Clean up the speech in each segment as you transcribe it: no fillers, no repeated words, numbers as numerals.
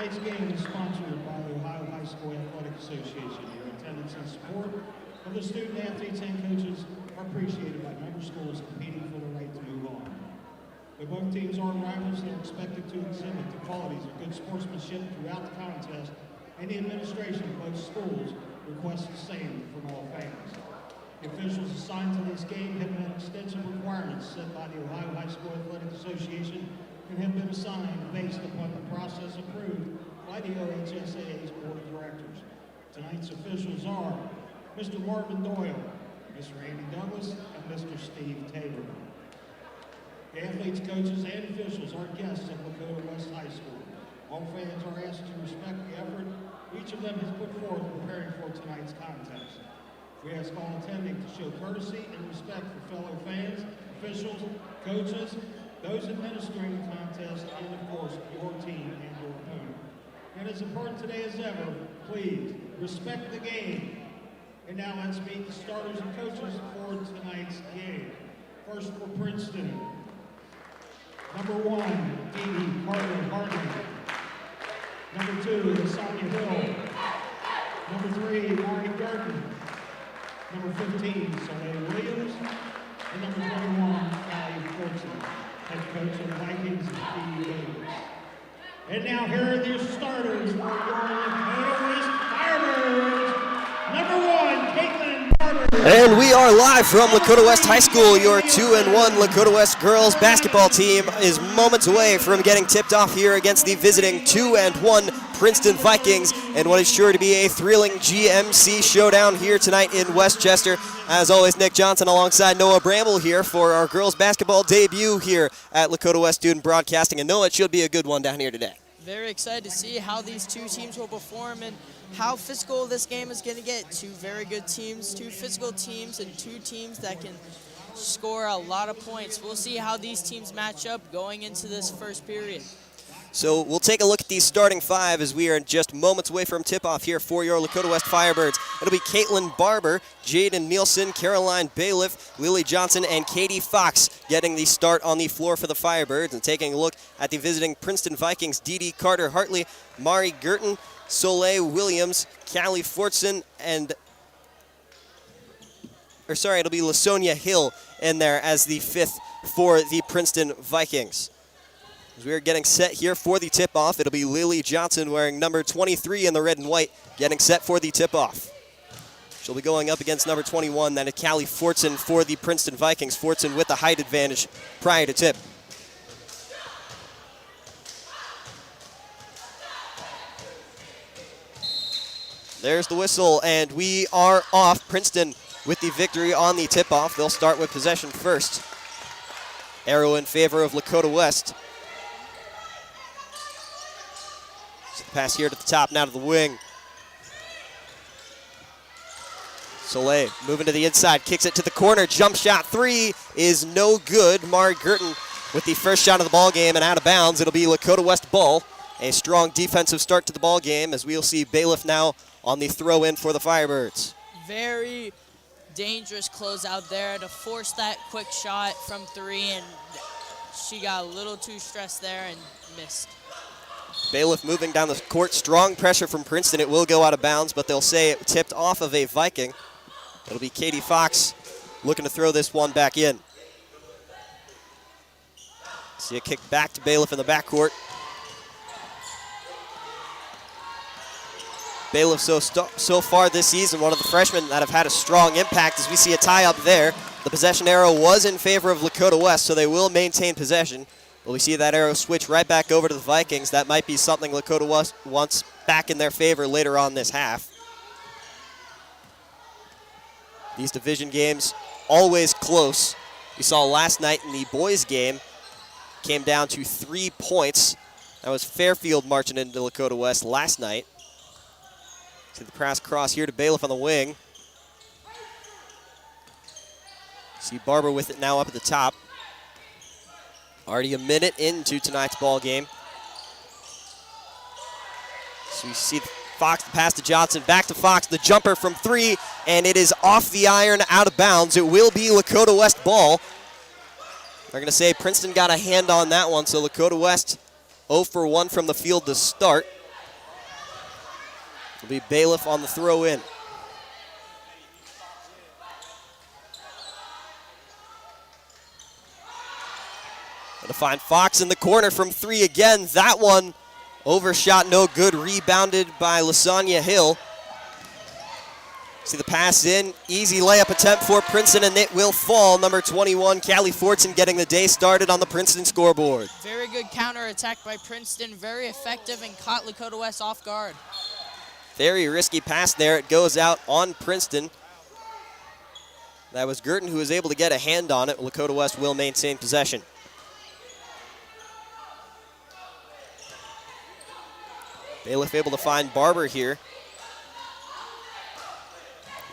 Tonight's game is sponsored by the Ohio High School Athletic Association. Your attendance and support of the student athletes and coaches are appreciated by member schools competing for the right to move on. Though both teams are rivals, they're expected to exhibit the qualities of good sportsmanship throughout the contest, and the administration of both schools requests the same from all fans. The officials assigned to this game have met extensive requirements set by the Ohio High School Athletic Association and have been assigned based upon the process approved by the OHSAA's Board of Directors. Tonight's officials are Mr. Marvin Doyle, Mr. Andy Douglas, and Mr. Steve Tabor. The athletes, coaches, and officials are guests of Lakota West High School. All fans are asked to respect the effort each of them has put forth preparing for tonight's contest. We ask all attending to show courtesy and respect for fellow fans, officials, coaches, those administering the contest, and of course, your team and your opponent. And as important today as ever, please respect the game. And now let's meet the starters and coaches for tonight's game. First for Princeton, number 1, Dee Dee Carter Harding. Number 2, Lasagna Hill. Number 3, Mari Gurdon. Number 15, Soleil Williams. And number 21, Callie Fortson, head coach of the Vikings, Steve Davis. And now here are the starters for your Lakota West Firebirds. Number 1, Caitlin Barber. And we are live from Lakota West High School. Your 2-1 Lakota West girls basketball team is moments away from getting tipped off here against the visiting 2-1 Princeton Vikings, and what is sure to be a thrilling GMC showdown here tonight in Westchester. As always, Nick Johnson alongside Noah Bramble here for our girls basketball debut here at Lakota West Student Broadcasting. And Noah, it should be a good one down here today. Very excited to see how these two teams will perform and how physical this game is going to get. Two very good teams, two physical teams, and two teams that can score a lot of points. We'll see how these teams match up going into this first period. So we'll take a look at the starting five as we are just moments away from tip-off here for your Lakota West Firebirds. It'll be Caitlin Barber, Jaden Nielsen, Caroline Bailiff, Lily Johnson, and Katie Fox getting the start on the floor for the Firebirds. And taking a look at the visiting Princeton Vikings, Dee Dee Carter Hartley, Mari Gurton, Soleil Williams, Callie Fortson, it'll be Lasonia Hill in there as the fifth for the Princeton Vikings. As we are getting set here for the tip-off, it'll be Lily Johnson wearing number 23 in the red and white, getting set for the tip-off. She'll be going up against number 21, that is Callie Fortson for the Princeton Vikings. Fortson with the height advantage prior to tip. There's the whistle, and we are off. Princeton with the victory on the tip-off. They'll start with possession first. Arrow in favor of Lakota West. Pass here to the top, now to the wing. Soleil moving to the inside, kicks it to the corner. Jump shot three is no good. Mari Gurton with the first shot of the ball game and out of bounds. It'll be Lakota West ball. A strong defensive start to the ball game as we'll see Bailiff now on the throw in for the Firebirds. Very dangerous close out there to force that quick shot from three, and she got a little too stressed there and missed. Bailiff moving down the court. Strong pressure from Princeton. It will go out of bounds, but they'll say it tipped off of a Viking. It'll be Katie Fox looking to throw this one back in. See a kick back to Bailiff in the backcourt. Bailiff so far this season, one of the freshmen that have had a strong impact as we see a tie up there. The possession arrow was in favor of Lakota West, so they will maintain possession. Well, we see that arrow switch right back over to the Vikings. That might be something Lakota West wants back in their favor later on this half. These division games, always close. We saw last night in the boys game, came down to 3 points. That was Fairfield marching into Lakota West last night. See the pass cross here to Bailiff on the wing. See Barber with it now up at the top. Already a minute into tonight's ball game. So we see Fox, the pass to Johnson, back to Fox, the jumper from three, and it is off the iron, out of bounds. It will be Lakota West ball. They're going to say Princeton got a hand on that one, so Lakota West 0 for 1 from the field to start. It'll be Bailiff on the throw in. Gonna find Fox in the corner from 3 again. That one overshot, no good. Rebounded by Lasagna Hill. See the pass in, easy layup attempt for Princeton, and it will fall. Number 21, Callie Fortson, getting the day started on the Princeton scoreboard. Very good counterattack by Princeton, very effective, and caught Lakota West off guard. Very risky pass there. It goes out on Princeton. That was Girton who was able to get a hand on it. Lakota West will maintain possession. Bailiff able to find Barber here.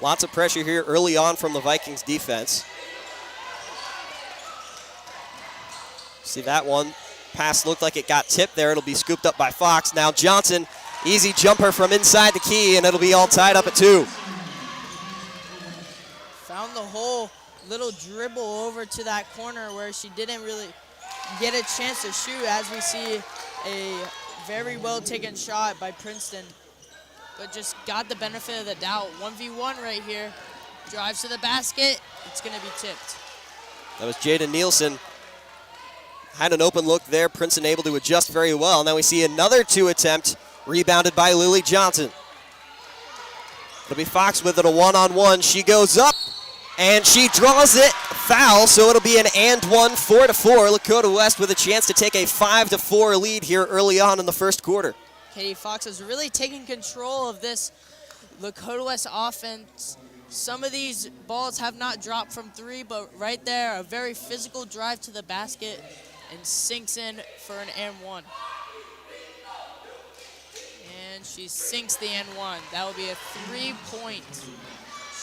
Lots of pressure here early on from the Vikings defense. See that one. Pass looked like it got tipped there. It'll be scooped up by Fox. Now Johnson, easy jumper from inside the key, and it'll be all tied up at 2. Found the whole little dribble over to that corner where she didn't really get a chance to shoot, as we see a very well taken shot by Princeton, but just got the benefit of the doubt. 1v1 right here. Drives to the basket. It's going to be tipped. That was Jada Nielsen. Had an open look there. Princeton able to adjust very well. Now we see another 2 attempt, rebounded by Lily Johnson. It'll be Fox with it, a one-on-one. She goes up, and she draws it. Foul, so it'll be an and one, 4-4. Lakota West with a chance to take a 5-4 lead here early on in the first quarter. Katie Fox is really taking control of this Lakota West offense. Some of these balls have not dropped from 3, but right there, a very physical drive to the basket and sinks in for an and one. And she sinks the and one. That will be a 3-point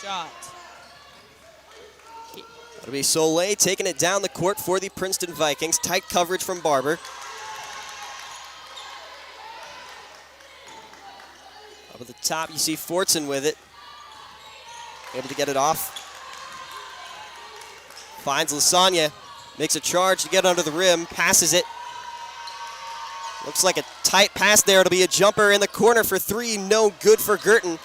shot. It'll be Soleil taking it down the court for the Princeton Vikings. Tight coverage from Barber. Up at the top, you see Fortson with it. Able to get it off. Finds Lasagna. Makes a charge to get under the rim. Passes it. Looks like a tight pass there. It'll be a jumper in the corner for 3. No good for Girton.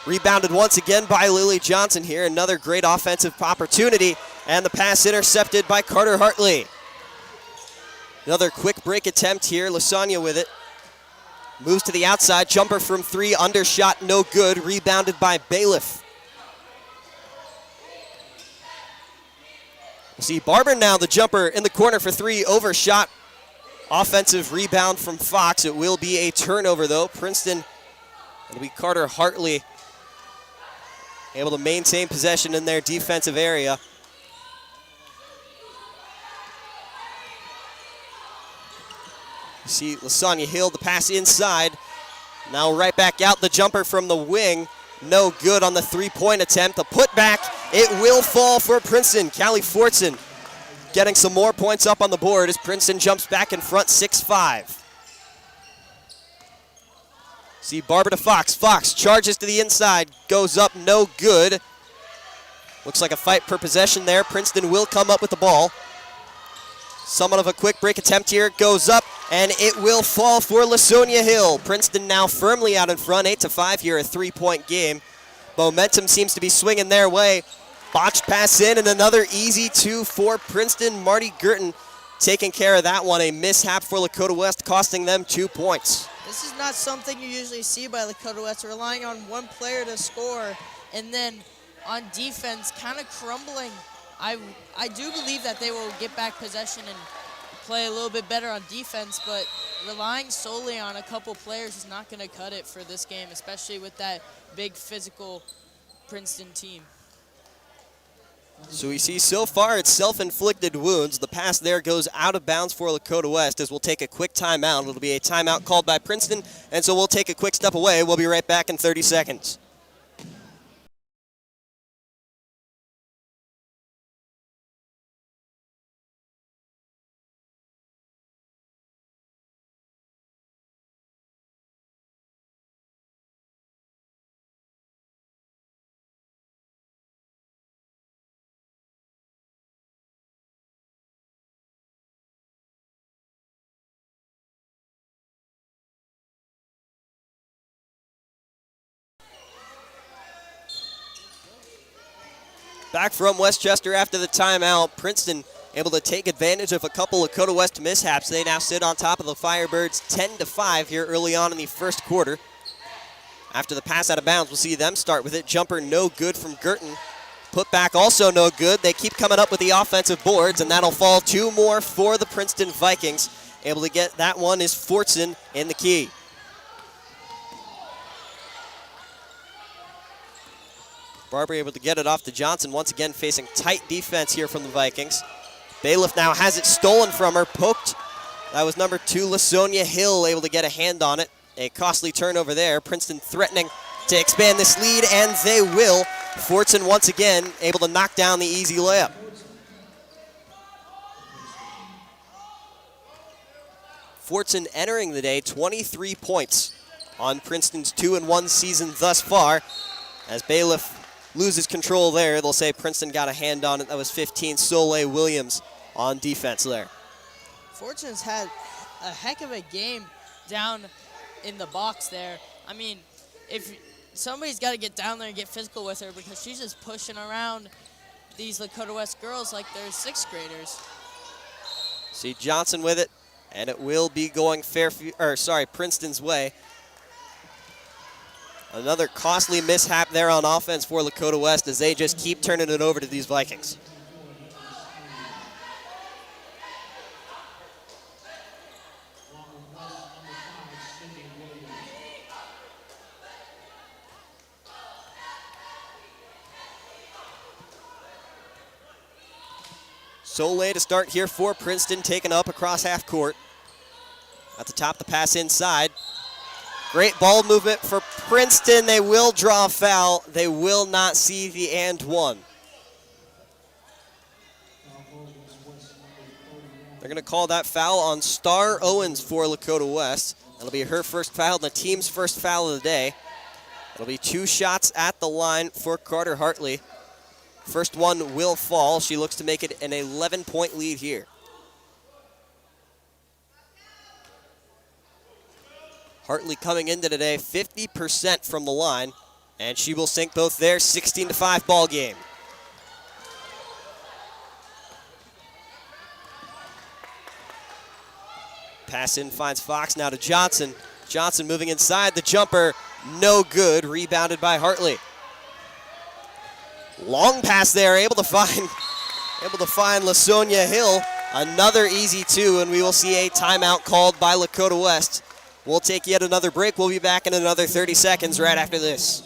Rebounded once again by Lily Johnson here. Another great offensive opportunity. And the pass intercepted by Carter Hartley. Another quick break attempt here. Lasagna with it. Moves to the outside. Jumper from 3. Undershot. No good. Rebounded by Bailiff. We'll see Barber now, the jumper in the corner for 3. Overshot. Offensive rebound from Fox. It will be a turnover, though. Princeton, it'll be Carter Hartley able to maintain possession in their defensive area. You see Lasagna Hill, the pass inside. Now right back out, the jumper from the wing. No good on the 3-point attempt. The putback, it will fall for Princeton. Callie Fortson getting some more points up on the board as Princeton jumps back in front 6-5. See Barber to Fox. Fox charges to the inside, goes up, no good. Looks like a fight per possession there. Princeton will come up with the ball. Somewhat of a quick break attempt here. Goes up, and it will fall for Lasonia Hill. Princeton now firmly out in front, 8-5 here, a 3-point game. Momentum seems to be swinging their way. Botched pass in, and another easy 2 for Princeton. Marty Girton taking care of that one. A mishap for Lakota West, costing them 2 points. This is not something you usually see by Lakota West, relying on one player to score, and then on defense, kind of crumbling. I do believe that they will get back possession and play a little bit better on defense, but relying solely on a couple players is not going to cut it for this game, especially with that big physical Princeton team. So we see so far it's self-inflicted wounds. The pass there goes out of bounds for Lakota West as we'll take a quick timeout. It'll be a timeout called by Princeton, and so we'll take a quick step away. We'll be right back in 30 seconds. Back from Westchester after the timeout. Princeton able to take advantage of a couple of Lakota West mishaps. They now sit on top of the Firebirds 10-5 here early on in the first quarter. After the pass out of bounds, we'll see them start with it. Jumper no good from Girton. Put back also no good. They keep coming up with the offensive boards, and that'll fall 2 more for the Princeton Vikings. Able to get that one is Fortson in the key. Barber able to get it off to Johnson, once again facing tight defense here from the Vikings. Bailiff now has it stolen from her, poked. That was number 2, Lasonia Hill, able to get a hand on it. A costly turnover there. Princeton threatening to expand this lead, and they will. Fortson once again able to knock down the easy layup. Fortson entering the day 23 points on Princeton's 2-1 season thus far. As Bailiff loses control there, they'll say Princeton got a hand on it. That was 15, Soleil Williams on defense there. Fortune's had a heck of a game down in the box there. I mean, if somebody's got to get down there and get physical with her, because she's just pushing around these Lakota West girls like they're 6th graders. See Johnson with it, and it will be going Princeton's way. Another costly mishap there on offense for Lakota West as they just keep turning it over to these Vikings. Soleil to start here for Princeton, taken up across half court. At the top, the pass inside. Great ball movement for Princeton. They will draw a foul. They will not see the and one. They're going to call that foul on Star Owens for Lakota West. That'll be her first foul and the team's first foul of the day. It'll be 2 shots at the line for Carter Hartley. First one will fall. She looks to make it an 11-point lead here. Hartley coming into today 50% from the line, and she will sink both there. 16-5 ball game. Pass in finds Fox, now to Johnson. Johnson moving inside, the jumper, no good, rebounded by Hartley. Long pass there, able to find Lasonia Hill. Another easy 2, and we will see a timeout called by Lakota West. We'll take yet another break. We'll be back in another 30 seconds right after this.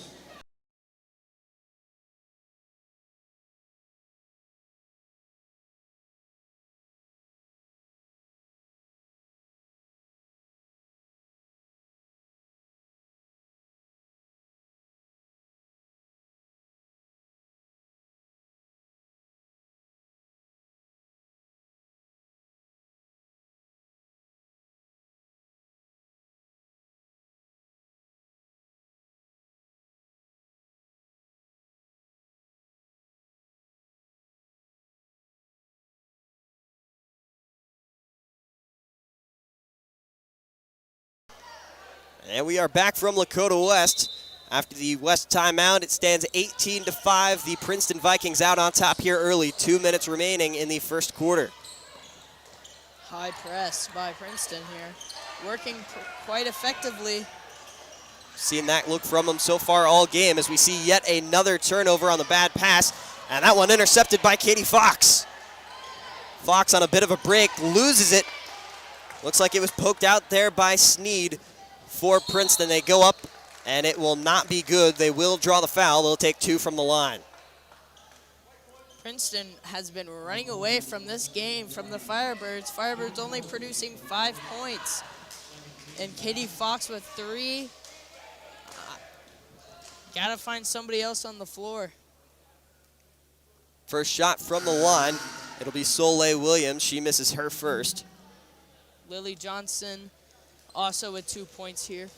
And we are back from Lakota West. After the West timeout, it stands 18-5. The Princeton Vikings out on top here early. 2 minutes remaining in the first quarter. High press by Princeton here. Working quite effectively. Seeing that look from them so far all game as we see yet another turnover on the bad pass. And that one intercepted by Katie Fox. Fox on a bit of a break, loses it. Looks like it was poked out there by Sneed for Princeton. They go up, and it will not be good. They will draw the foul. They'll take 2 from the line. Princeton has been running away from this game from the Firebirds. Firebirds only producing 5 points. And Katie Fox with 3. Gotta find somebody else on the floor. First shot from the line. It'll be Soleil Williams. She misses her first. Lily Johnson also with 2 points here.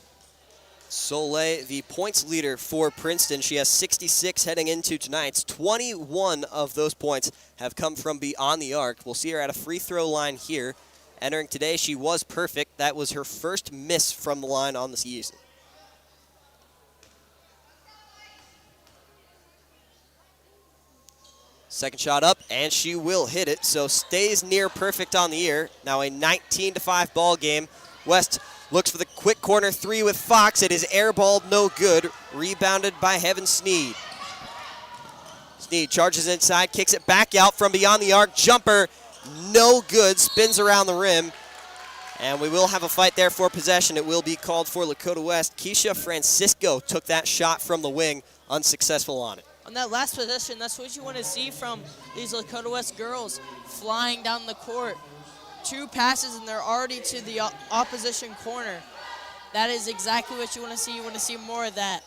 Soleil, the points leader for Princeton. She has 66 heading into tonight's. 21 of those points have come from beyond the arc. We'll see her at a free throw line here. Entering today, she was perfect. That was her first miss from the line on the season. Second shot up, and she will hit it, so stays near perfect on the year. Now a 19-5 ball game. West looks for the quick corner three with Fox. It is airballed, no good. Rebounded by Heaven Sneed. Sneed charges inside, kicks it back out from beyond the arc. Jumper, no good, spins around the rim. And we will have a fight there for possession. It will be called for Lakota West. Keisha Francisco took that shot from the wing, unsuccessful on it. On that last possession, that's what you want to see from these Lakota West girls, flying down the court. 2 passes and they're already to the opposition corner. That is exactly what you want to see. You want to see more of that.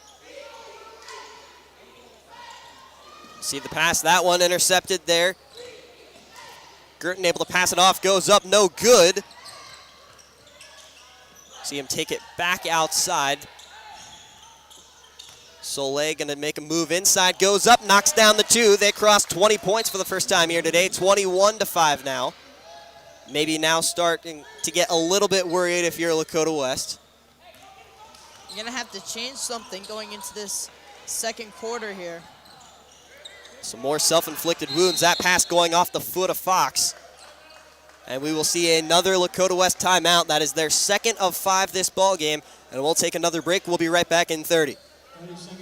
See the pass, that one intercepted there. Girton able to pass it off, goes up, no good. See him take it back outside. Soleil gonna make a move inside, goes up, knocks down the 2. They crossed 20 points for the first time here today, 21-5 now. Maybe now starting to get a little bit worried if you're Lakota West. You're gonna have to change something going into this second quarter here. Some more self-inflicted wounds. That pass going off the foot of Fox. And we will see another Lakota West timeout. That is their second of 5 this ball game. And we'll take another break. We'll be right back in 30. 30 seconds.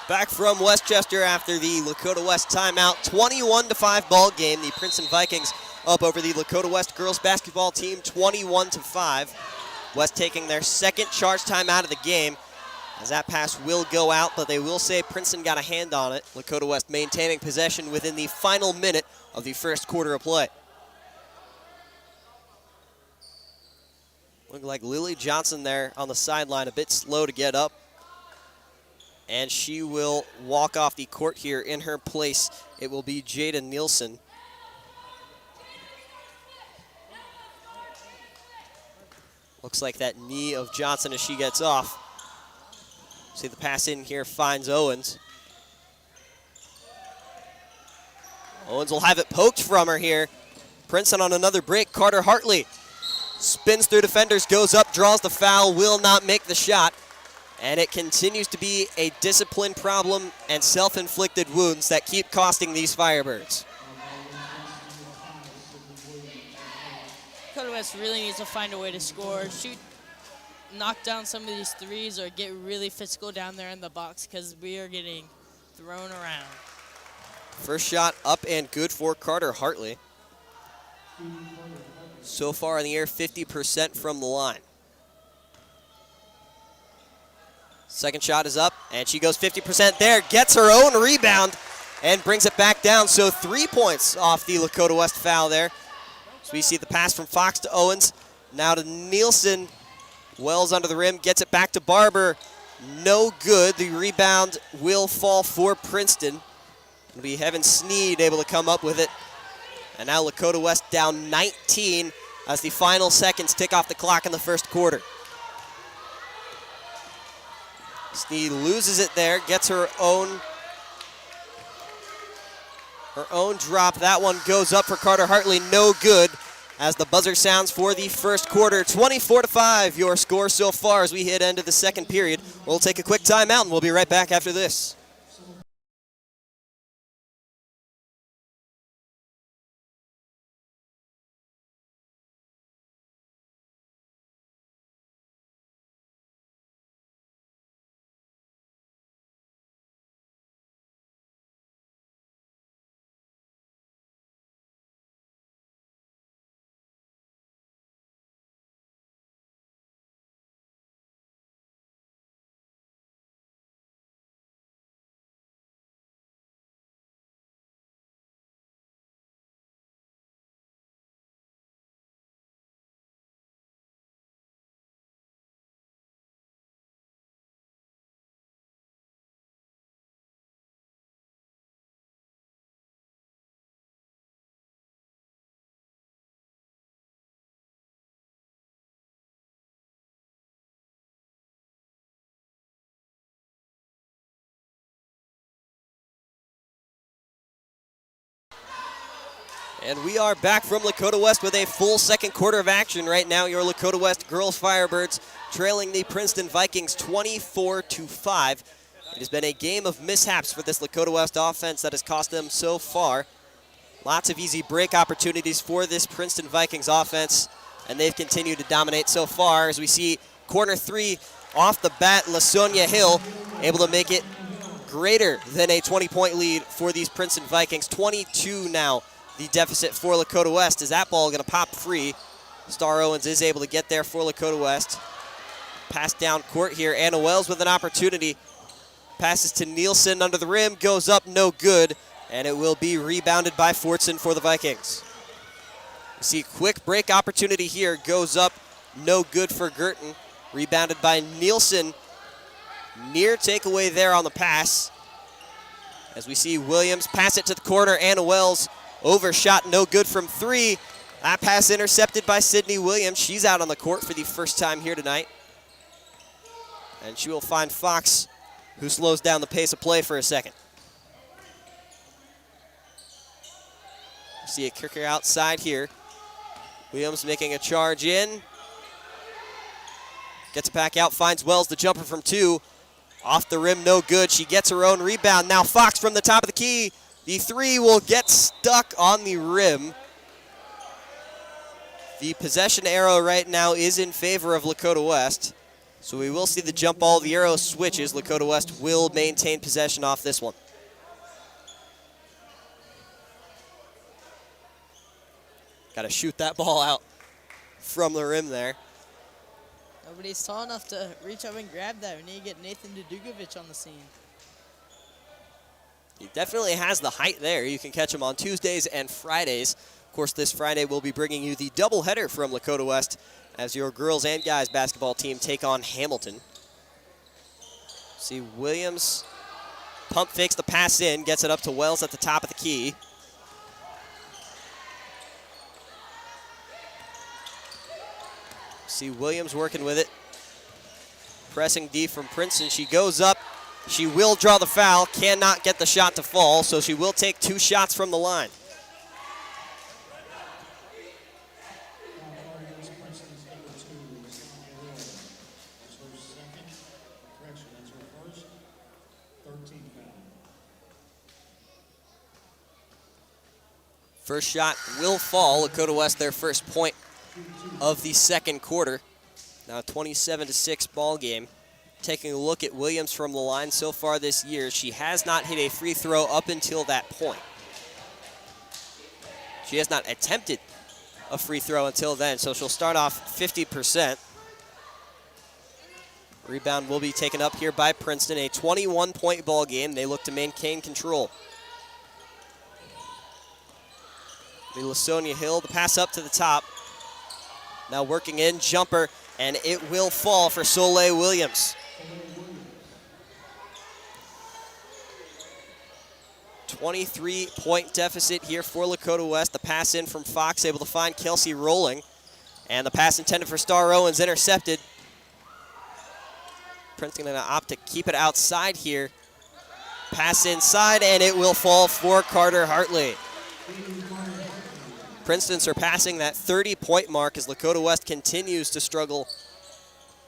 Back from Westchester after the Lakota West timeout. 21-5 ball game. The Princeton Vikings up over the Lakota West girls basketball team, 21-5. West taking their second charge timeout of the game, as that pass will go out, but they will say Princeton got a hand on it. Lakota West maintaining possession within the final minute of the first quarter of play. Look like Lily Johnson there on the sideline, a bit slow to get up. And she will walk off the court here. In her place, it will be Jada Nielsen. Looks like that knee of Johnson as she gets off. See the pass in here, finds Owens. Owens will have it poked from her here. Princeton on another break. Carter Hartley spins through defenders, goes up, draws the foul, will not make the shot. And it continues to be a discipline problem and self-inflicted wounds that keep costing these Firebirds. Lakota West really needs to find a way to score, knock down some of these threes, or get really physical down there in the box, because we are getting thrown around. First shot up and good for Carter Hartley. So far in the year, 50% from the line. Second shot is up, and she goes 50% there, gets her own rebound, and brings it back down. So 3 points off the Lakota West foul there. So we see the pass from Fox to Owens, now to Nielsen. Wells under the rim, gets it back to Barber. No good. The rebound will fall for Princeton. It'll be Heaven Sneed able to come up with it. And now Lakota West down 19 as the final seconds tick off the clock in the first quarter. Sneed loses it there, gets her own drop. That one goes up for Carter Hartley, no good, as the buzzer sounds for the first quarter. 24-5, your score so far as we hit end of the second period. We'll take a quick timeout, and we'll be right back after this. And we are back from Lakota West with a full second quarter of action. Right now, your Lakota West girls Firebirds trailing the Princeton Vikings 24-5. It has been a game of mishaps for this Lakota West offense that has cost them so far. Lots of easy break opportunities for this Princeton Vikings offense, and they've continued to dominate so far as we see corner three off the bat. LaSonia Hill able to make it greater than a 20-point lead for these Princeton Vikings. 22 now. The deficit for Lakota West. Is that ball going to pop free? Star Owens is able to get there for Lakota West. Pass down court here. Anna Wells with an opportunity. Passes to Nielsen under the rim. Goes up, no good. And it will be rebounded by Fortson for the Vikings. We see quick break opportunity here. Goes up, no good for Girton. Rebounded by Nielsen. Near takeaway there on the pass. As we see Williams pass it to the corner. Anna Wells overshot, no good from three. That pass intercepted by Sydney Williams. She's out on the court for the first time here tonight. And she will find Fox, who slows down the pace of play for a second. See a kicker outside here. Williams making a charge in. Gets it back out, finds Wells, the jumper from two. Off the rim, no good. She gets her own rebound. Now Fox from the top of the key. The three will get stuck on the rim. The possession arrow right now is in favor of Lakota West. So we will see the jump ball. The arrow switches. Lakota West will maintain possession off this one. Got to shoot that ball out from the rim there. Nobody's tall enough to reach up and grab that. We need to get Nathan Dudukovic on the scene. He definitely has the height there. You can catch him on Tuesdays and Fridays. Of course, this Friday we'll be bringing you the doubleheader from Lakota West as your girls and guys basketball team take on Hamilton. See Williams pump fakes the pass in, gets it up to Wells at the top of the key. See Williams working with it. Pressing D from Princeton. She goes up. She will draw the foul. Cannot get the shot to fall, so she will take two shots from the line. First shot will fall. Lakota West their first point of the second quarter. Now a 27-6 ball game. Taking a look at Williams from the line so far this year, she has not hit a free throw up until that point. She has not attempted a free throw until then, so she'll start off 50%. Rebound will be taken up here by Princeton. A 21-point ball game. They look to maintain control. LaSonia Hill, the pass up to the top. Now working in, jumper, and it will fall for Soleil Williams. 23-point deficit here for Lakota West. The pass in from Fox, able to find Kelsey rolling. And the pass intended for Star Owens, intercepted. Princeton going to opt to keep it outside here. Pass inside, and it will fall for Carter Hartley. Princeton surpassing that 30-point mark as Lakota West continues to struggle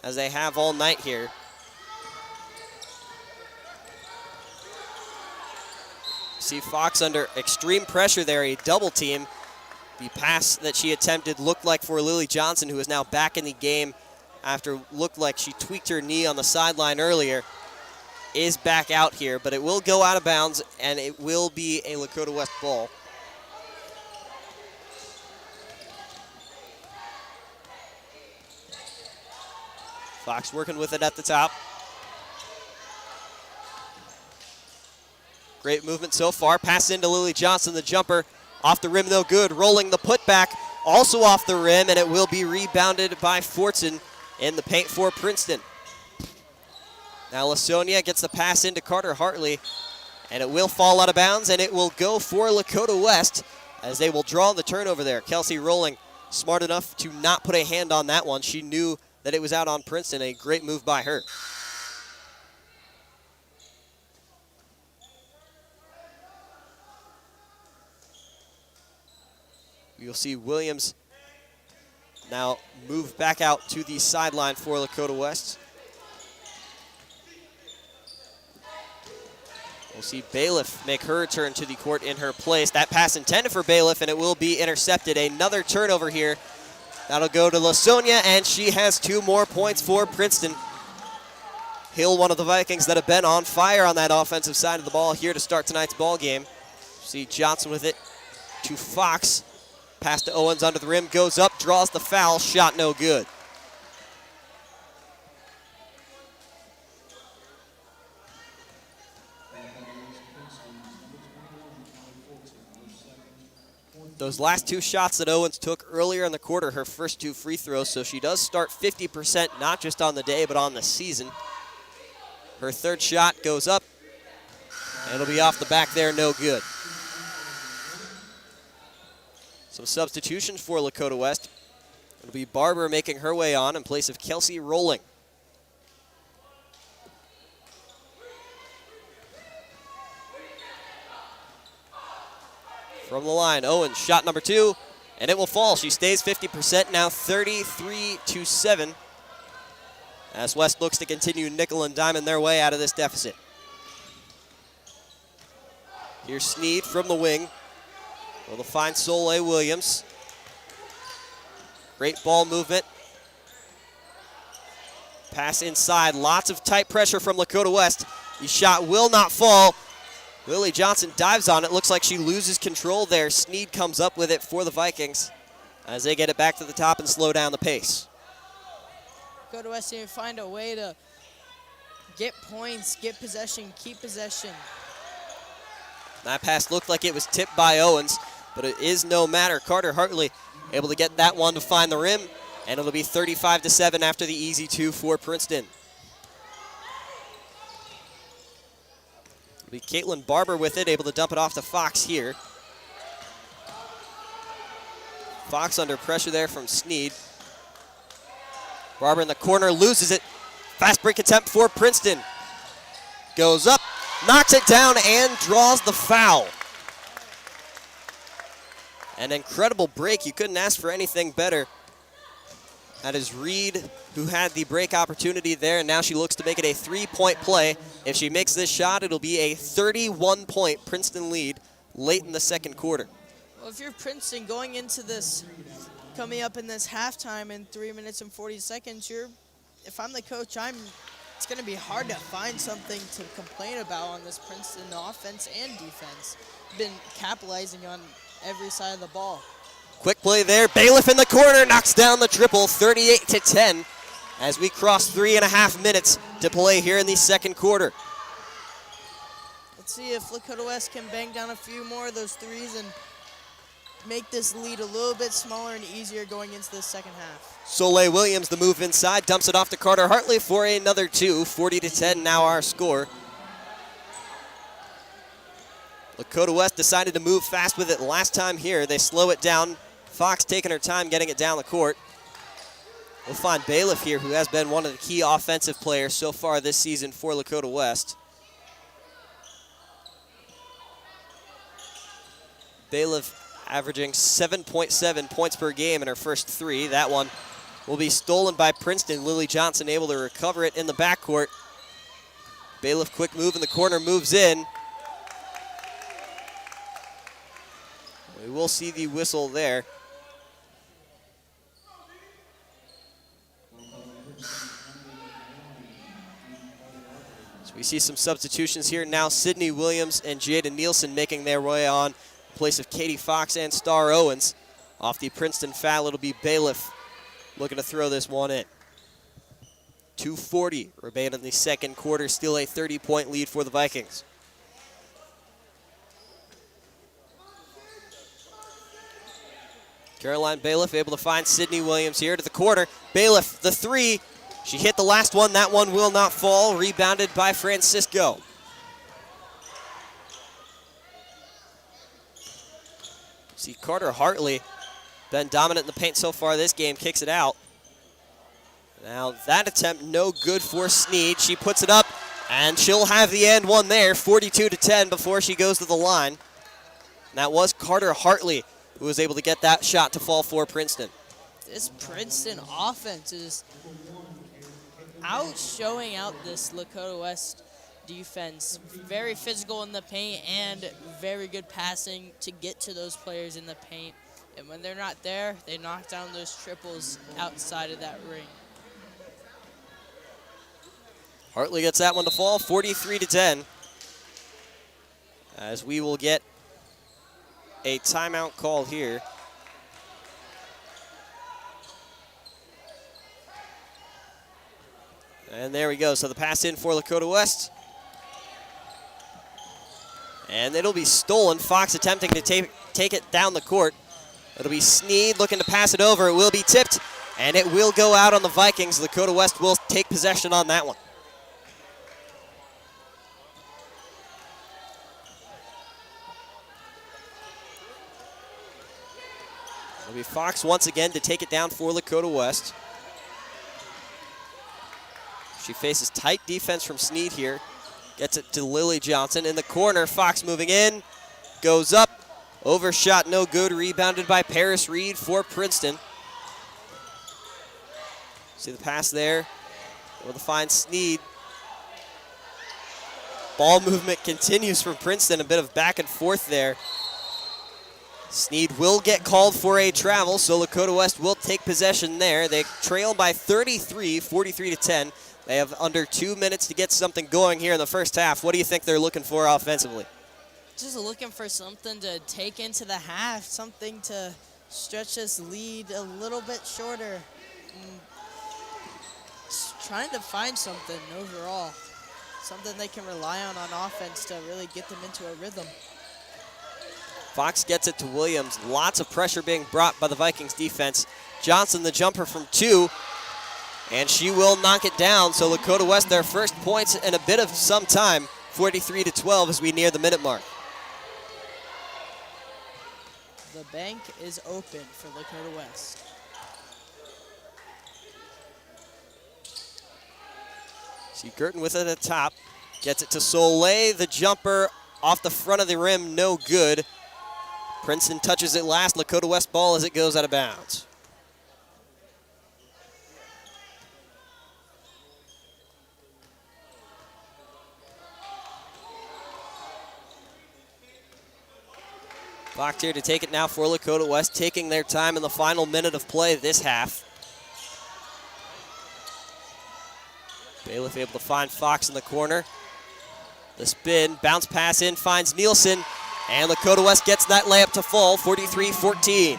as they have all night here. See Fox under extreme pressure there, a double team. The pass that she attempted looked like for Lily Johnson, who is now back in the game after looked like she tweaked her knee on the sideline earlier, is back out here, but it will go out of bounds, and it will be a Lakota West ball. Fox working with it at the top. Great movement so far. Pass into Lily Johnson, the jumper. Off the rim, no good. Rolling the putback, also off the rim, and it will be rebounded by Fortson in the paint for Princeton. Now LaSonia gets the pass into Carter Hartley, and it will fall out of bounds, and it will go for Lakota West as they will draw the turnover there. Kelsey rolling, smart enough to not put a hand on that one. She knew that it was out on Princeton. A great move by her. You'll see Williams now move back out to the sideline for Lakota West. We'll see Bailiff make her return to the court in her place. That pass intended for Bailiff, and it will be intercepted. Another turnover here. That'll go to LaSonia, and she has 2 more points for Princeton. Hill, one of the Vikings that have been on fire on that offensive side of the ball here to start tonight's ball game. See Johnson with it to Fox. Pass to Owens under the rim, goes up, draws the foul, shot no good. Those last 2 shots that Owens took earlier in the quarter, her first 2 free throws, so she does start 50%, not just on the day, but on the season. Her 3rd shot goes up, and it'll be off the back there, no good. Some substitutions for Lakota West. It'll be Barber making her way on in place of Kelsey Rolling. From the line, Owens, shot number 2, and it will fall. She stays 50%, now 33-7. As West looks to continue nickel and diamond their way out of this deficit. Here's Sneed from the wing. Will find Soleil Williams. Great ball movement. Pass inside, lots of tight pressure from Lakota West. The shot will not fall. Lily Johnson dives on it. Looks like she loses control there. Sneed comes up with it for the Vikings as they get it back to the top and slow down the pace. Lakota West need to find a way to get points, get possession, keep possession. That pass looked like it was tipped by Owens, but it is no matter. Carter Hartley able to get that one to find the rim, and it'll be 35-7 after the easy 2 for Princeton. It'll be Caitlin Barber with it, able to dump it off to Fox here. Fox under pressure there from Sneed. Barber in the corner, loses it. Fast break attempt for Princeton. Goes up, knocks it down, and draws the foul. An incredible break. You couldn't ask for anything better. That is Reed who had the break opportunity there, and now she looks to make it a 3-point play. If she makes this shot, it'll be a 31-point Princeton lead late in the 2nd quarter. Well, if you're Princeton going into this, coming up in this halftime in 3 minutes and 40 seconds, if I'm the coach, it's going to be hard to find something to complain about on this Princeton offense and defense. Been capitalizing on every side of the ball. Quick play there. Bailiff in the corner knocks down the triple, 38-10, as we cross 3.5 minutes to play here in the 2nd quarter. Let's see if Lakota West can bang down a few more of those threes and make this lead a little bit smaller and easier going into the 2nd half. Soleil Williams, the move inside, dumps it off to Carter Hartley for another 2. 40-10 now our score. Lakota West decided to move fast with it last time here. They slow it down. Fox taking her time getting it down the court. We'll find Bailiff here, who has been one of the key offensive players so far this season for Lakota West. Bailiff averaging 7.7 points per game in her first 3. That one will be stolen by Princeton. Lily Johnson able to recover it in the backcourt. Bailiff quick move in the corner, moves in. We will see the whistle there. So we see some substitutions here now. Sydney Williams and Jada Nielsen making their way on in place of Katie Fox and Star Owens. Off the Princeton foul, it'll be Bailiff looking to throw this one in. 2:40 remain in the 2nd quarter, still a 30-point lead for the Vikings. Caroline Bailiff able to find Sydney Williams here to the corner. Bailiff, the 3. She hit the last one. That one will not fall. Rebounded by Francisco. See Carter Hartley, been dominant in the paint so far this game, kicks it out. Now that attempt no good for Sneed. She puts it up, and she'll have the and one there, 42-10 before she goes to the line. And that was Carter Hartley who was able to get that shot to fall for Princeton. This Princeton offense is showing out this Lakota West defense. Very physical in the paint and very good passing to get to those players in the paint. And when they're not there, they knock down those triples outside of that ring. Hartley gets that one to fall, 43-10. As we will get a timeout call here. And there we go. So the pass in for Lakota West. And it'll be stolen. Fox attempting to take it down the court. It'll be Sneed looking to pass it over. It will be tipped, and it will go out on the Vikings. Lakota West will take possession on that one. It'll be Fox once again to take it down for Lakota West. She faces tight defense from Sneed here. Gets it to Lily Johnson in the corner. Fox moving in, goes up, overshot, no good. Rebounded by Paris Reed for Princeton. See the pass there. Able to find Sneed. Ball movement continues from Princeton. A bit of back and forth there. Sneed will get called for a travel, so Lakota West will take possession there. They trail by 33, 43-10. They have under 2 minutes to get something going here in the first half. What do you think they're looking for offensively? Just looking for something to take into the half, something to stretch this lead a little bit shorter. Just trying to find something overall, something they can rely on offense to really get them into a rhythm. Fox gets it to Williams. Lots of pressure being brought by the Vikings defense. Johnson, the jumper from 2. And she will knock it down. So Lakota West, their first points in a bit of some time, 43-12 as we near the minute mark. The bank is open for Lakota West. See Girton with it at the top. Gets it to Soleil. The jumper off the front of the rim, no good. Princeton touches it last. Lakota West ball as it goes out of bounds. Fox here to take it now for Lakota West, taking their time in the final minute of play this half. Bailiff able to find Fox in the corner. The spin, bounce pass in, finds Nielsen, and Lakota West gets that layup to fall, 43-14.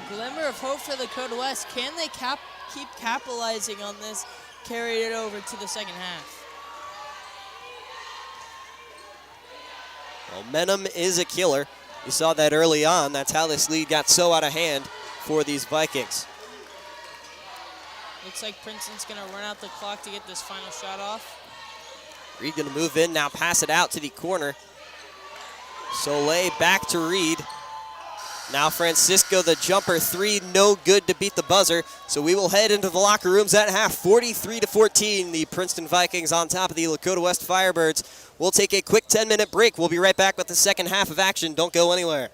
Glimmer of hope for Lakota West. Can they keep capitalizing on this, carry it over to the second half? Momentum is a killer. You saw that early on. That's how this lead got so out of hand for these Vikings. Looks like Princeton's going to run out the clock to get this final shot off. Reed going to move in, now pass it out to the corner. Soleil back to Reed. Now Francisco, the jumper 3, no good to beat the buzzer. So we will head into the locker rooms at half, 43-14. The Princeton Vikings on top of the Lakota West Firebirds. We'll take a quick 10-minute break. We'll be right back with the second half of action. Don't go anywhere.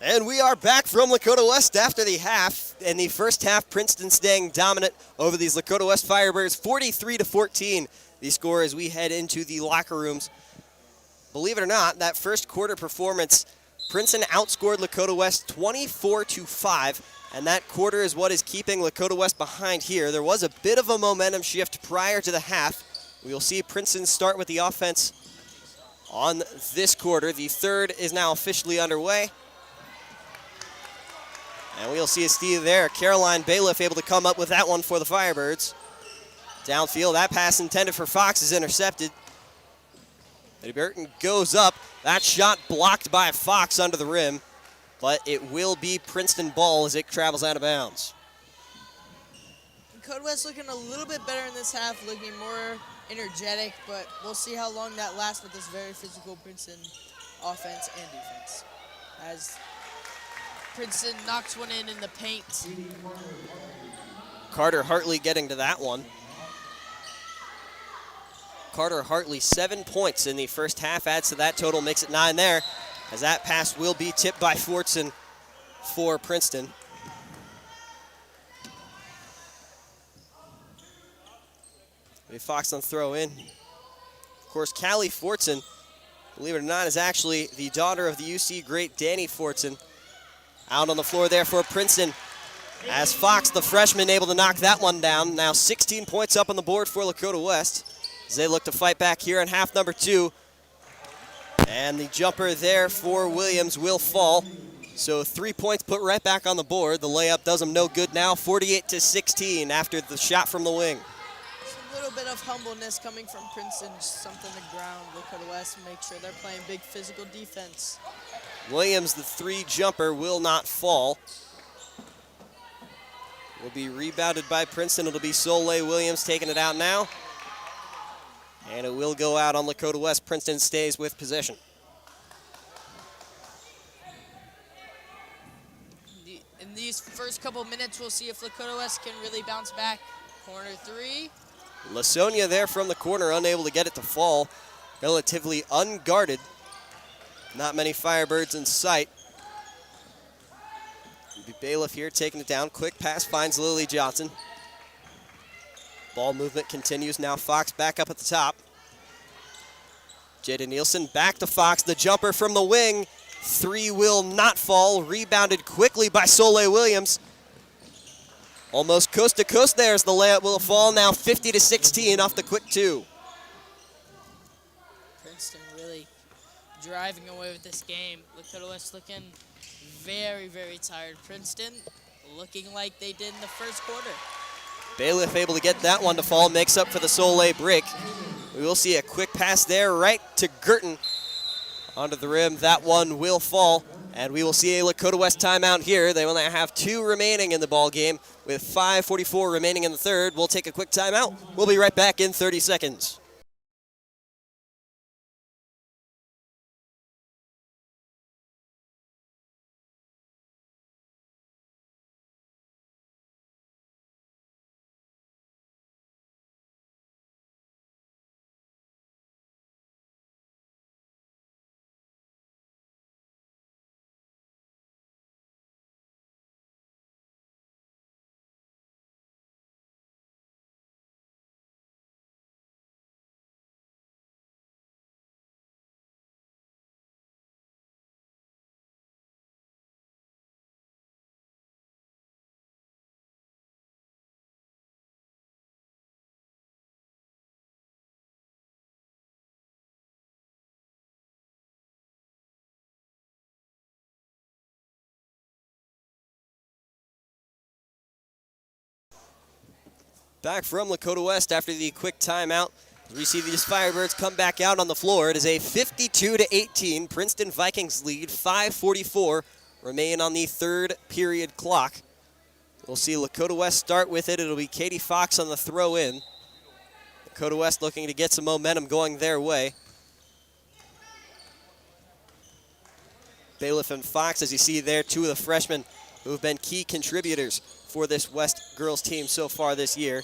And we are back from Lakota West after the half. In the first half, Princeton staying dominant over these Lakota West Firebirds, 43-14. The score as we head into the locker rooms. Believe it or not, that first quarter performance, Princeton outscored Lakota West 24-5, and that quarter is what is keeping Lakota West behind here. There was a bit of a momentum shift prior to the half. We will see Princeton start with the offense on this quarter. The third is now officially underway. And we'll see a steal there. Caroline Bailiff able to come up with that one for the Firebirds. Downfield, that pass intended for Fox is intercepted. Eddie Burton goes up. That shot blocked by Fox under the rim, but it will be Princeton ball as it travels out of bounds. Lakota West looking a little bit better in this half, looking more energetic, but we'll see how long that lasts with this very physical Princeton offense and defense. As Princeton knocks one in the paint. Carter Hartley getting to that one. Carter Hartley, 7 points in the first half, adds to that total, makes it 9 there, as that pass will be tipped by Fortson for Princeton. Fox on throw in. Of course, Callie Fortson, believe it or not, is actually the daughter of the UC great Danny Fortson. Out on the floor there for Princeton, as Fox, the freshman, able to knock that one down. Now 16 points up on the board for Lakota West as they look to fight back here in half number 2. And the jumper there for Williams will fall. So 3 points put right back on the board. The layup does them no good now, 48-16 after the shot from the wing. A little bit of humbleness coming from Princeton, just something to ground Lakota West and make sure they're playing big physical defense. Williams, the 3 jumper, will not fall. Will be rebounded by Princeton. It'll be Soleil Williams taking it out now. And it will go out on Lakota West. Princeton stays with possession. In these first couple minutes, we'll see if Lakota West can really bounce back. Corner 3. Lasonia there from the corner, unable to get it to fall. Relatively unguarded. Not many Firebirds in sight. Bailiff here taking it down. Quick pass finds Lily Johnson. Ball movement continues. Now Fox back up at the top. Jada Nielsen back to Fox. The jumper from the wing. 3 will not fall. Rebounded quickly by Soleil Williams. Almost coast to coast there as the layup will fall. Now 50-16 off the quick 2. Princeton really driving away with this game. Lakota West looking very, very tired. Princeton looking like they did in the first quarter. Bailiff able to get that one to fall, makes up for the Soleil break. We will see a quick pass there right to Girton. Onto the rim, that one will fall. And we will see a Lakota West timeout here. They will now have 2 remaining in the ball game with 5:44 remaining in the third. We'll take a quick timeout. We'll be right back in 30 seconds. Back from Lakota West after the quick timeout. We see these Firebirds come back out on the floor. It is a 52-18 Princeton Vikings lead. 5:44 remain on the third period clock. We'll see Lakota West start with it. It'll be Katie Fox on the throw in. Lakota West looking to get some momentum going their way. Bailiff and Fox, as you see there, 2 of the freshmen who have been key contributors for this West girls team so far this year.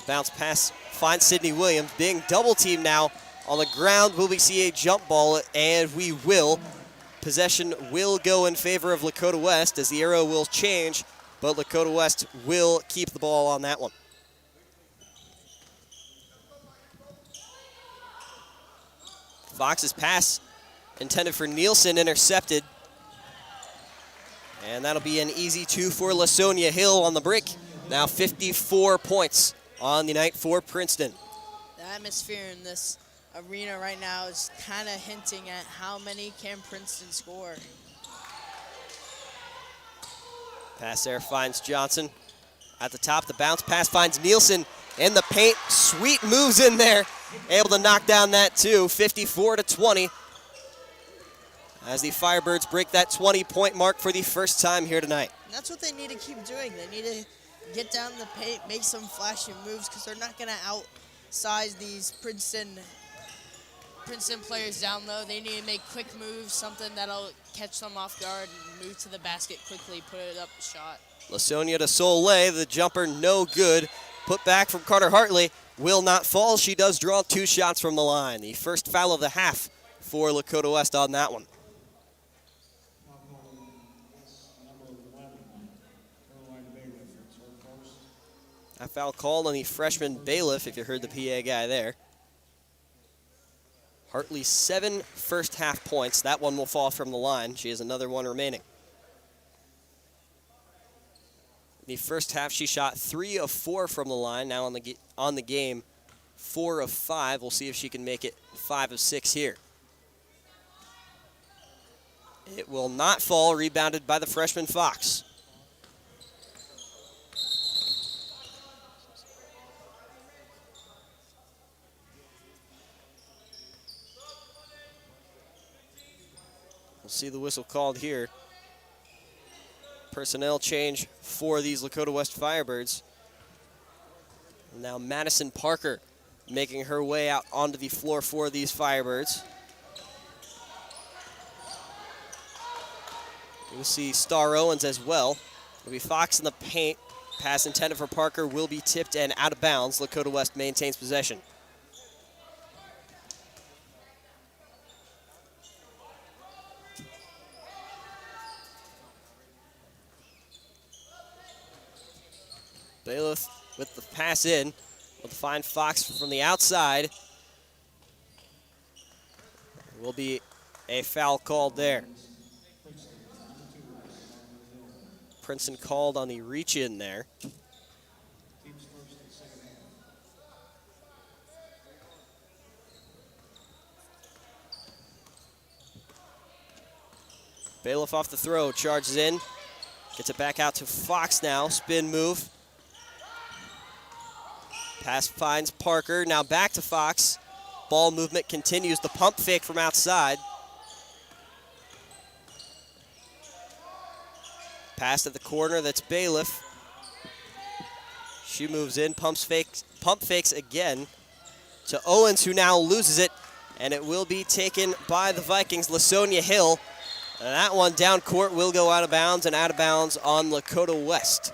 Bounce pass finds Sydney Williams, being double teamed now on the ground. Will we see a jump ball? And we will. possession will go in favor of Lakota West as the arrow will change, but Lakota West will keep the ball on that one. Fox's pass intended for Nielsen, intercepted. And that'll be an easy 2 for Lasonia Hill on the break. Now 54 points on the night for Princeton. The atmosphere in this arena right now is kind of hinting at how many can Princeton score. Pass there finds Johnson. At the top, the bounce pass finds Nielsen in the paint. Sweet moves in there. Able to knock down that too, 54-20. As the Firebirds break that 20-point mark for the first time here tonight. And that's what they need to keep doing. They need to get down the paint, make some flashy moves, because they're not going to outsize these Princeton players down low. They need to make quick moves, something that'll catch them off guard and move to the basket quickly, put it up, shot. Lasonia to Soleil, the jumper no good. Put back from Carter Hartley, will not fall. She does draw 2 shots from the line. The first foul of the half for Lakota West on that one. A foul called on the freshman Bailiff, if you heard the PA guy there. Hartley 7 first half points. That one will fall from the line. She has another one remaining. In the first half, she shot 3 of 4 from the line. Now on the game, 4 of 5. We'll see if she can make it 5 of 6 here. It will not fall, rebounded by the freshman Fox. We'll see the whistle called here. Personnel change for these Lakota West Firebirds. Now Madison Parker making her way out onto the floor for these Firebirds. We'll see Star Owens as well. It'll be Fox in the paint. Pass intended for Parker will be tipped and out of bounds. Lakota West maintains possession. Bailiff with the pass in. Will find Fox from the outside. Will be a foul called there. Princeton called on the reach in there. Bailiff off the throw, charges in. Gets it back out to Fox now, spin move. Pass finds Parker, now back to Fox. Ball movement continues, the pump fake from outside. Pass at the corner, that's Bailiff. She moves in, pump fakes again to Owens, who now loses it, and it will be taken by the Vikings, Lasonia Hill. And that one down court will go out of bounds, and out of bounds on Lakota West.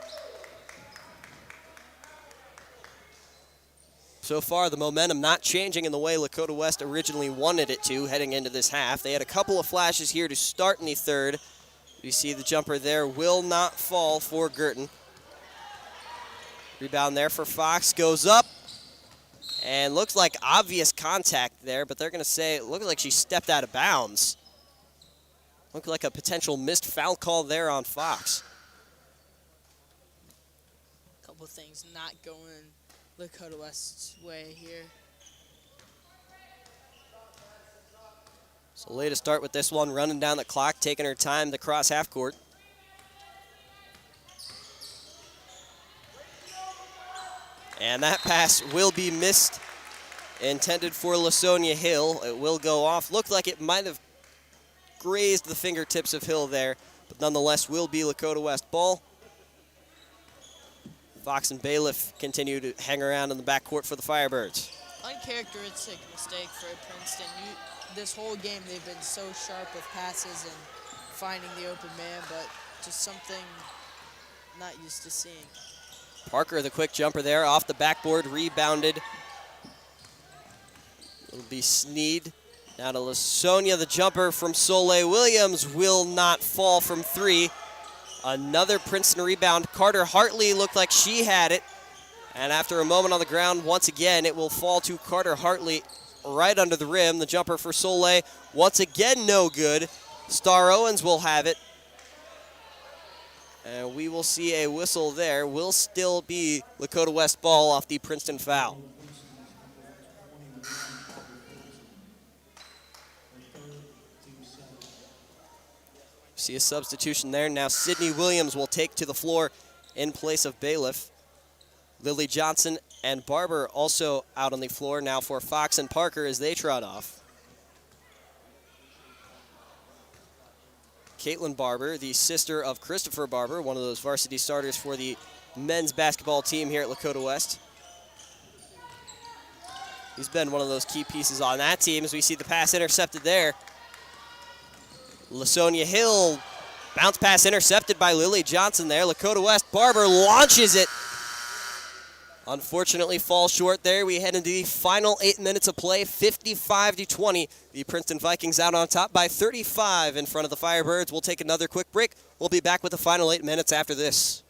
So far, the momentum not changing in the way Lakota West originally wanted it to heading into this half. They had a couple of flashes here to start in the third. You see the jumper there will not fall for Girton. Rebound there for Fox, goes up. And looks like obvious contact there, but they're going to say it looked like she stepped out of bounds. Looked like a potential missed foul call there on Fox. Couple things not going Lakota West's way here. So late to start with this one, running down the clock, taking her time to cross half court. And that pass will be missed, intended for Lasonia Hill. It will go off. Looked like it might have grazed the fingertips of Hill there, but nonetheless will be Lakota West ball. Fox and Bailiff continue to hang around in the backcourt for the Firebirds. Uncharacteristic mistake for Princeton. This whole game they've been so sharp with passes and finding the open man, but just something not used to seeing. Parker, the quick jumper there, off the backboard, rebounded. It'll be Sneed Now to Lasonia, the jumper from Soleil Williams will not fall from 3. Another Princeton rebound. Carter Hartley looked like she had it. And after a moment on the ground, once again, it will fall to Carter Hartley right under the rim. The jumper for Soleil, once again, no good. Star Owens will have it. And we will see a whistle there. Will still be Lakota West ball off the Princeton foul. See a substitution there. Now Sydney Williams will take to the floor in place of Bailiff. Lily Johnson and Barber also out on the floor now for Fox and Parker as they trot off. Caitlin Barber, the sister of Christopher Barber, one of those varsity starters for the men's basketball team here at Lakota West. He's been one of those key pieces on that team as we see the pass intercepted there. Lasonia Hill, bounce pass intercepted by Lily Johnson there. Lakota West, Barber launches it. Unfortunately falls short there. We head into the final 8 minutes of play, 55-20. The Princeton Vikings out on top by 35 in front of the Firebirds. We'll take another quick break. We'll be back with the final 8 minutes after this.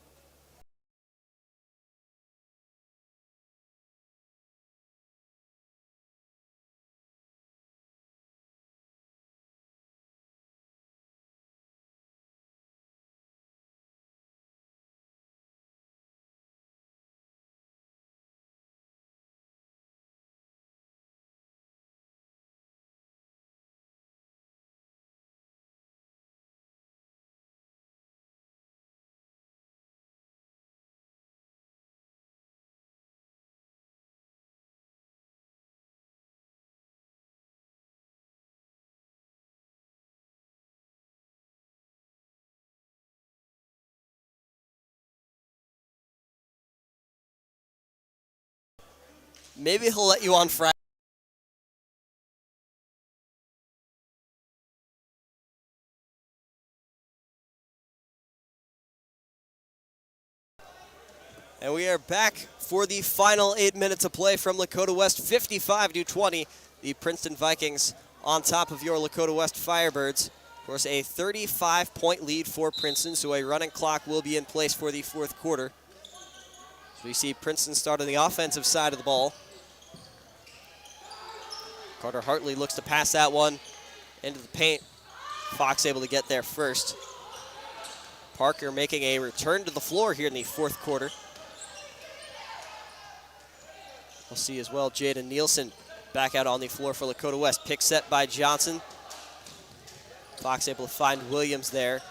Maybe he'll let you on Friday. And we are back for the final 8 minutes of play from Lakota West, 55-20. The Princeton Vikings on top of your Lakota West Firebirds. Of course, a 35-point lead for Princeton, so a running clock will be in place for the fourth quarter. So we see Princeton start on the offensive side of the ball. Carter Hartley looks to pass that one into the paint. Fox able to get there first. Parker making a return to the floor here in the fourth quarter. We'll see as well Jaden Nielsen back out on the floor for Lakota West. Pick set by Johnson. Fox able to find Williams there.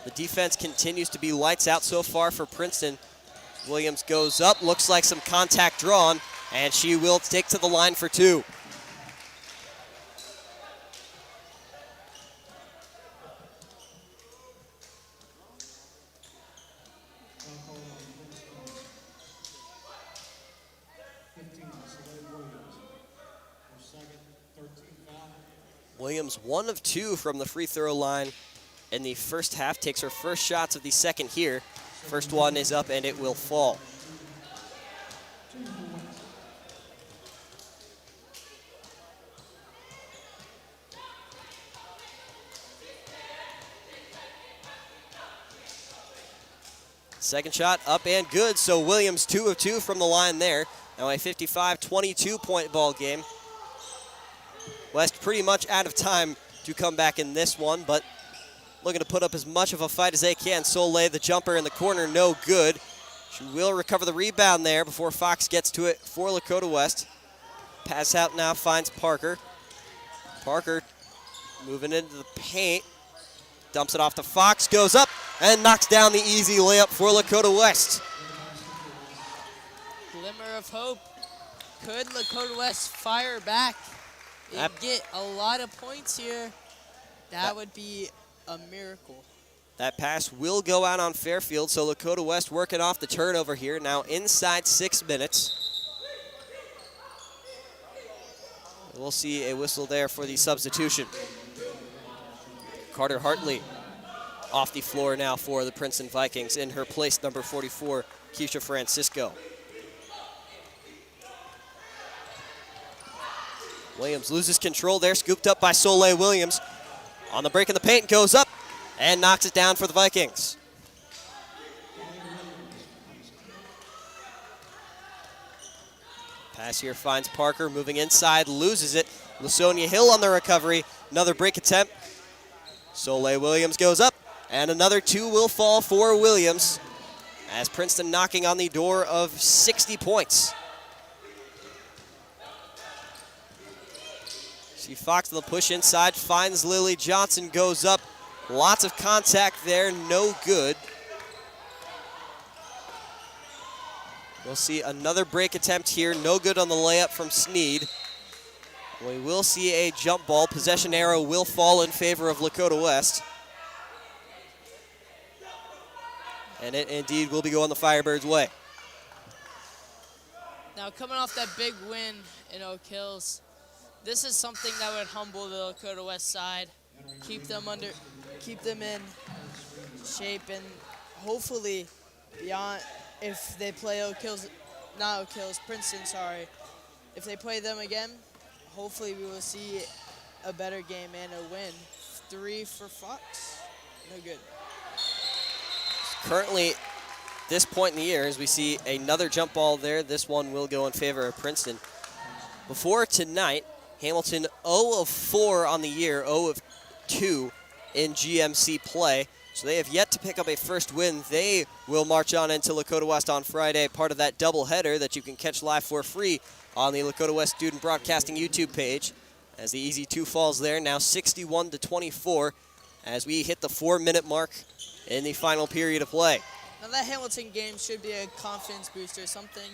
The defense continues to be lights out so far for Princeton. Williams goes up, looks like some contact drawn, and she will take to the line for 2. Williams 1 of 2 from the free throw line in the first half. Takes her first shots of the second here. First one is up and it will fall. Second shot up and good, so Williams 2 of 2 from the line there. Now a 55-22 point ball game. West pretty much out of time to come back in this one, but looking to put up as much of a fight as they can. Soleil, the jumper in the corner, no good. She will recover the rebound there before Fox gets to it for Lakota West. Pass out now finds Parker. Parker moving into the paint. Dumps it off to Fox, goes up and knocks down the easy layup for Lakota West. Glimmer of hope. Could Lakota West fire back and get a lot of points here? That would be a miracle. That pass will go out on Fairfield, so Lakota West working off the turnover here. Now inside 6 minutes. We'll see a whistle there for the substitution. Carter Hartley off the floor now for the Princeton Vikings. In her place, number 44, Keisha Francisco. Williams loses control there, scooped up by Soleil Williams. On the break in the paint, goes up and knocks it down for the Vikings. Pass here finds Parker, moving inside, loses it. Lasonia Hill on the recovery, another break attempt. Soleil Williams goes up, and another 2 will fall for Williams, as Princeton knocking on the door of 60 points. See Fox on the push inside, finds Lily Johnson, goes up. Lots of contact there, no good. We'll see another break attempt here, no good on the layup from Sneed. We will see a jump ball. Possession arrow will fall in favor of Lakota West. And it indeed will be going the Firebirds' way. Now coming off that big win in Oak Hills, this is something that would humble the Lakota West side, keep them in shape, and hopefully beyond, if they play Princeton, sorry. If they play them again, hopefully we will see a better game and a win. 3 for Fox, no good. Currently, this point in the year, as we see another jump ball there, this one will go in favor of Princeton. Before tonight, Hamilton 0 of 4 on the year, 0 of 2 in GMC play. So they have yet to pick up a first win. They will march on into Lakota West on Friday, part of that doubleheader that you can catch live for free on the Lakota West Student Broadcasting YouTube page. As the easy 2 falls there, now 61-24 as we hit the 4-minute mark in the final period of play. Now that Hamilton game should be a confidence booster, something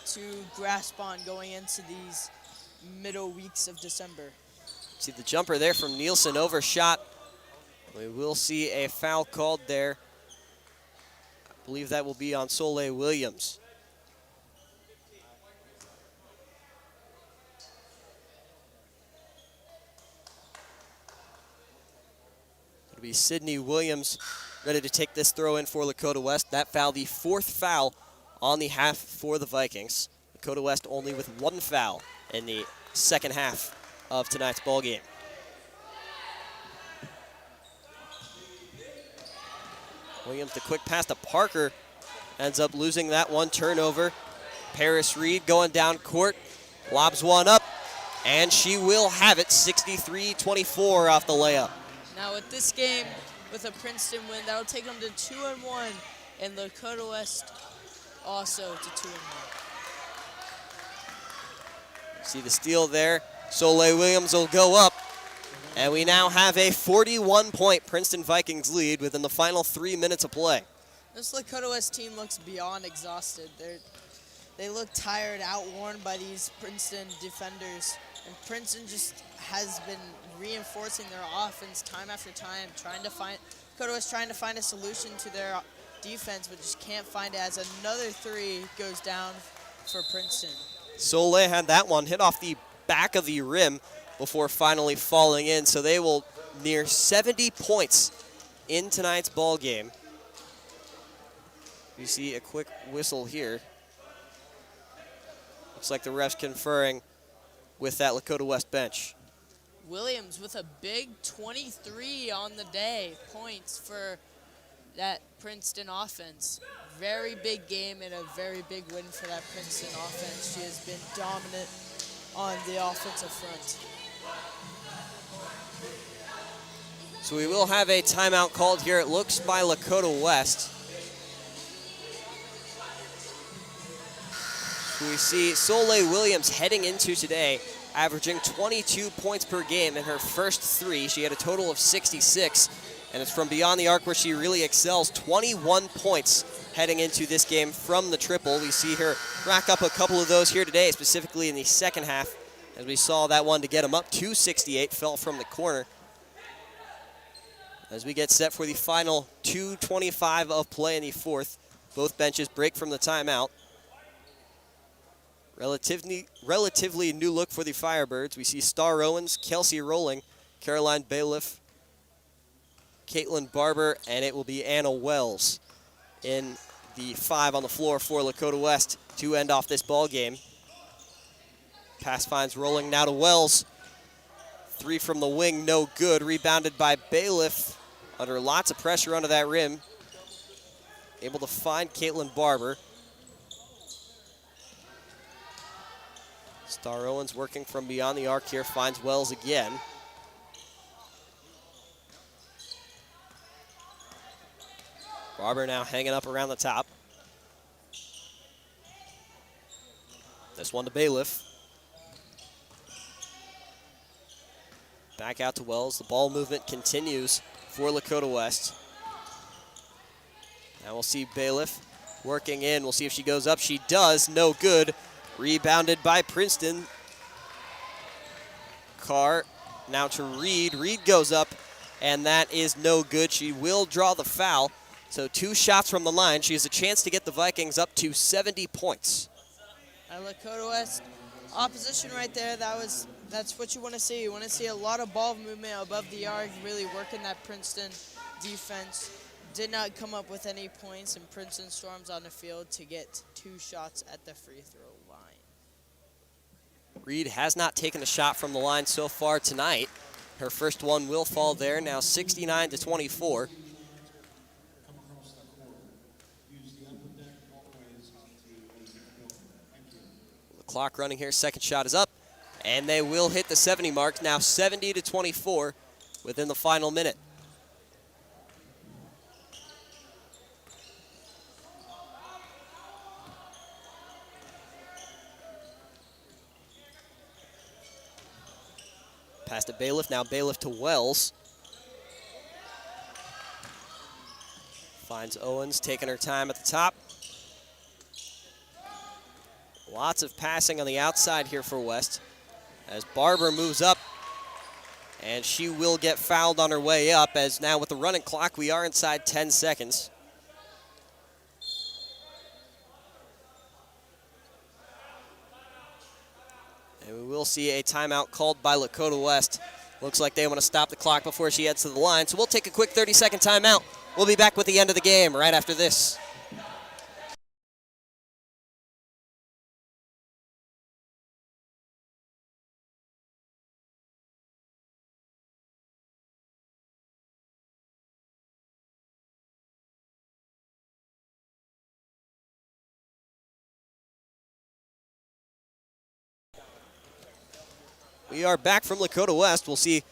to grasp on going into these middle weeks of December. See the jumper there from Nielsen, overshot. We will see a foul called there. I believe that will be on Soleil Williams. It'll be Sydney Williams ready to take this throw in for Lakota West. That foul, the 4th foul on the half for the Vikings. Lakota West only with 1 foul in the second half of tonight's ball game. Williams, the quick pass to Parker, ends up losing that one, turnover. Paris Reed going down court, lobs one up, and she will have it, 63-24 off the layup. Now with this game, with a Princeton win, that'll take them to 2-1, and Lakota West also to 2-1. See the steal there. Soleil Williams will go up. And we now have a 41-point Princeton Vikings lead within the final 3 minutes of play. This Lakota West team looks beyond exhausted. They look tired, outworn by these Princeton defenders. And Princeton just has been reinforcing their offense time after time, Lakota West trying to find a solution to their defense, but just can't find it as another 3 goes down for Princeton. Soleil had that one hit off the back of the rim before finally falling in, so they will near 70 points in tonight's ball game. You see a quick whistle here. Looks like the refs conferring with that Lakota West bench. Williams with a big 23 on the day, points for that Princeton offense. Very big game and a very big win for that Princeton offense. She has been dominant on the offensive front. So we will have a timeout called here, it looks, by Lakota West. We see Soleil Williams heading into today, averaging 22 points per game in her first 3. She had a total of 66, and it's from beyond the arc where she really excels. 21 points heading into this game from the triple. We see her rack up a couple of those here today, specifically in the second half, as we saw that one to get them up to 68, fell from the corner. As we get set for the final 2:25 of play in the 4th, both benches break from the timeout. Relatively new look for the Firebirds. We see Star Owens, Kelsey Rowling, Caroline Bailiff, Caitlin Barber, and it will be Anna Wells in the 5 on the floor for Lakota West to end off this ball game. Pass finds rolling now to Wells. 3 from the wing, no good. Rebounded by Bailiff under lots of pressure under that rim. Able to find Caitlin Barber. Star Owens working from beyond the arc here, finds Wells again. Barber now hanging up around the top. This one to Bailiff. Back out to Wells. The ball movement continues for Lakota West. Now we'll see Bailiff working in. We'll see if she goes up. She does. No good. Rebounded by Princeton. Carr now to Reed. Reed goes up, and that is no good. She will draw the foul. So 2 shots from the line. She has a chance to get the Vikings up to 70 points. Lakota West opposition right there. That's what you want to see. You want to see a lot of ball movement above the arc, really working that Princeton defense. Did not come up with any points, and Princeton storms on the field to get 2 shots at the free throw line. Reed has not taken a shot from the line so far tonight. Her first one will fall there, now 69-24. The clock running here, second shot is up, and they will hit the 70 mark, now 70-24 within the final minute. Pass to Bailiff, now Bailiff to Wells. Finds Owens, taking her time at the top. Lots of passing on the outside here for West as Barber moves up, and she will get fouled on her way up, as now with the running clock, we are inside 10 seconds. And we will see a timeout called by Lakota West. Looks like they want to stop the clock before she heads to the line. So we'll take a quick 30-second timeout. We'll be back with the end of the game right after this. We are back from Lakota West. We'll see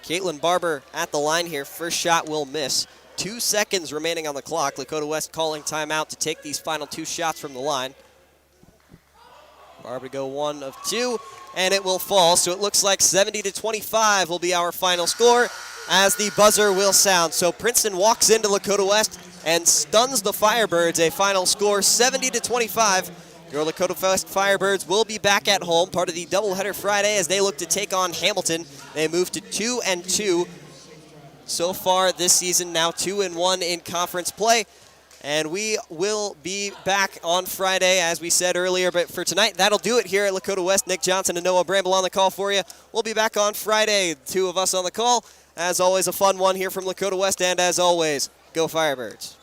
Caitlin Barber at the line here. First shot will miss. 2 seconds remaining on the clock. Lakota West calling timeout to take these final 2 shots from the line. Barber to go 1 of 2, and it will fall. So it looks like 70-25 will be our final score as the buzzer will sound. So Princeton walks into Lakota West and stuns the Firebirds. A final score 70-25. Your Lakota West Firebirds will be back at home, part of the doubleheader Friday as they look to take on Hamilton. They move to 2-2 so far this season, now 2-1 in conference play. And we will be back on Friday, as we said earlier. But for tonight, that'll do it here at Lakota West. Nick Johnson and Noah Bramble on the call for you. We'll be back on Friday, 2 of us on the call. As always, a fun one here from Lakota West. And as always, go Firebirds.